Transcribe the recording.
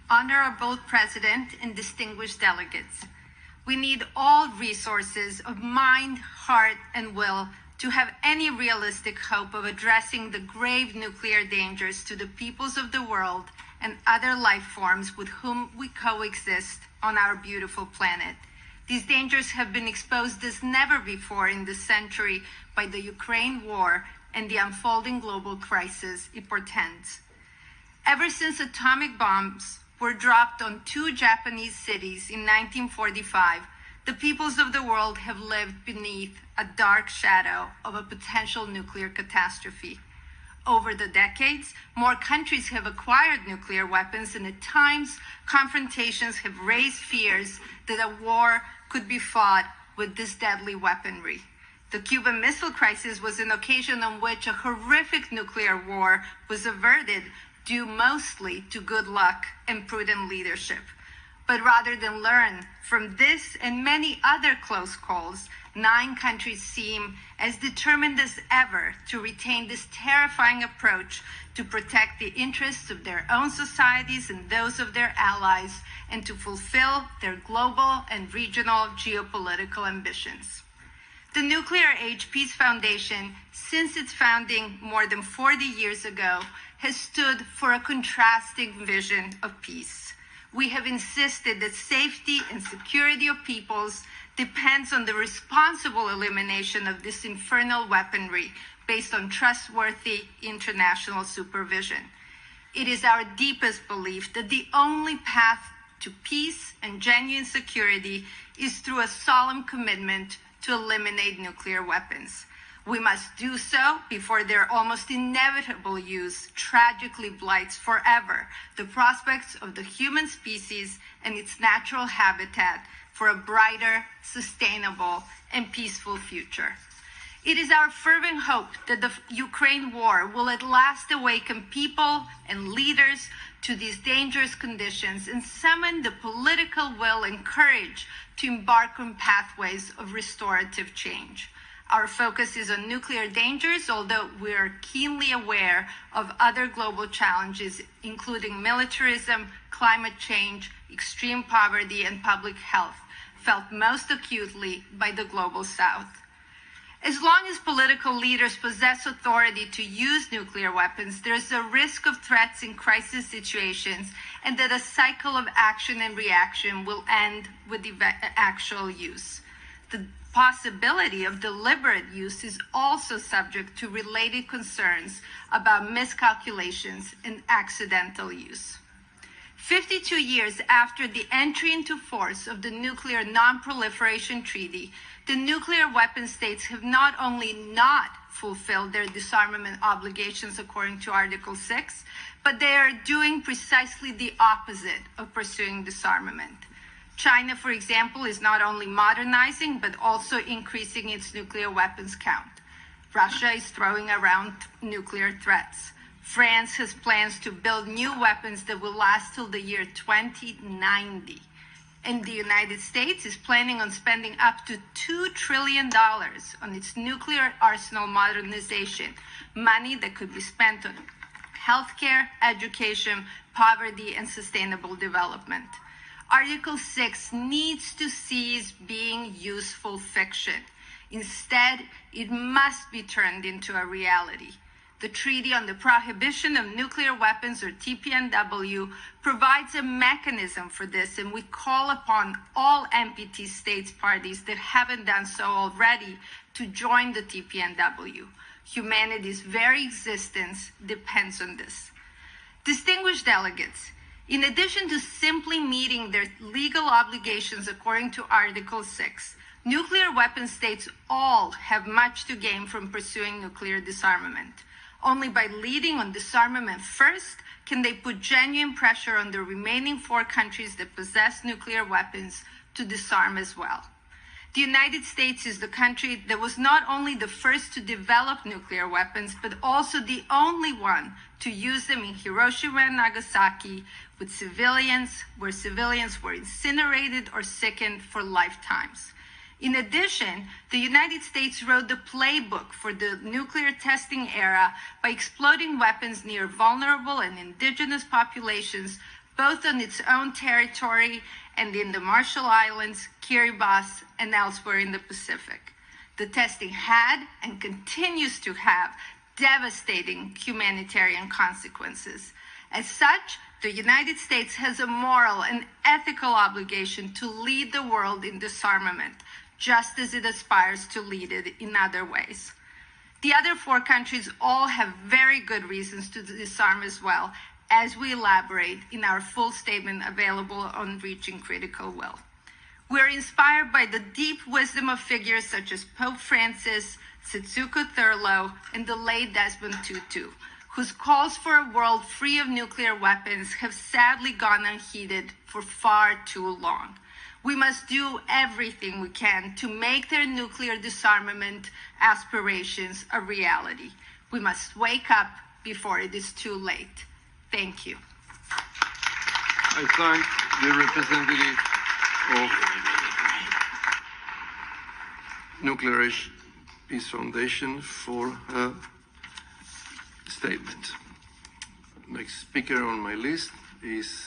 Honorable President and distinguished delegates, we need all resources of mind, heart, and will to have any realistic hope of addressing the grave nuclear dangers to the peoples of the world and other life forms with whom we coexist on our beautiful planet. These dangers have been exposed as never before in this century by the Ukraine war and the unfolding global crisis it portends. Ever since atomic bombs were dropped on 2 Japanese cities in 1945, the peoples of the world have lived beneath a dark shadow of a potential nuclear catastrophe. Over the decades, more countries have acquired nuclear weapons, and at times, confrontations have raised fears that a war could be fought with this deadly weaponry. The Cuban Missile Crisis was an occasion on which a horrific nuclear war was averted, due mostly to good luck and prudent leadership. But rather than learn from this and many other close calls, 9 countries seem as determined as ever to retain this terrifying approach to protect the interests of their own societies and those of their allies, and to fulfill their global and regional geopolitical ambitions. The Nuclear Age Peace Foundation, since its founding more than 40 years ago, has stood for a contrasting vision of peace. We have insisted that safety and security of peoples depends on the responsible elimination of this infernal weaponry based on trustworthy international supervision. It is our deepest belief that the only path to peace and genuine security is through a solemn commitment to eliminate nuclear weapons. We must do so before their almost inevitable use tragically blights forever the prospects of the human species and its natural habitat for a brighter, sustainable, and peaceful future. It is our fervent hope that the Ukraine war will at last awaken people and leaders to these dangerous conditions and summon the political will and courage to embark on pathways of restorative change. Our focus is on nuclear dangers, although we are keenly aware of other global challenges, including militarism, climate change, extreme poverty, and public health, felt most acutely by the global South. As long as political leaders possess authority to use nuclear weapons, there is a risk of threats in crisis situations, and that a cycle of action and reaction will end with the actual use. The possibility of deliberate use is also subject to related concerns about miscalculations and accidental use. 52 years after the entry into force of the Nuclear Non-Proliferation Treaty, the nuclear weapon states have not only not fulfilled their disarmament obligations according to Article 6, but they are doing precisely the opposite of pursuing disarmament. China, for example, is not only modernizing, but also increasing its nuclear weapons count. Russia is throwing around nuclear threats. France has plans to build new weapons that will last till the year 2090. And the United States is planning on spending up to $2 trillion on its nuclear arsenal modernization, money that could be spent on healthcare, education, poverty, and sustainable development. Article 6 needs to cease being useful fiction. Instead, it must be turned into a reality. The Treaty on the Prohibition of Nuclear Weapons, or TPNW, provides a mechanism for this, and we call upon all NPT states parties that haven't done so already to join the TPNW. Humanity's very existence depends on this. Distinguished delegates, in addition to simply meeting their legal obligations according to Article 6, nuclear weapon states all have much to gain from pursuing nuclear disarmament. Only by leading on disarmament first can they put genuine pressure on the remaining 4 countries that possess nuclear weapons to disarm as well. The United States is the country that was not only the first to develop nuclear weapons, but also the only one to use them in Hiroshima and Nagasaki where civilians were incinerated or sickened for lifetimes. In addition, the United States wrote the playbook for the nuclear testing era by exploding weapons near vulnerable and indigenous populations, both on its own territory and in the Marshall Islands, Kiribati, and elsewhere in the Pacific. The testing had and continues to have devastating humanitarian consequences. As such, the United States has a moral and ethical obligation to lead the world in disarmament, just as it aspires to lead it in other ways. The other 4 countries all have very good reasons to disarm as well, as we elaborate in our full statement available on Reaching Critical Will. We're inspired by the deep wisdom of figures such as Pope Francis, Setsuko Thurlow, and the late Desmond Tutu, whose calls for a world free of nuclear weapons have sadly gone unheeded for far too long. We must do everything we can to make their nuclear disarmament aspirations a reality. We must wake up before it is too late. Thank you. I thank the representative of Nuclear Peace Foundation for her statement. Next speaker on my list is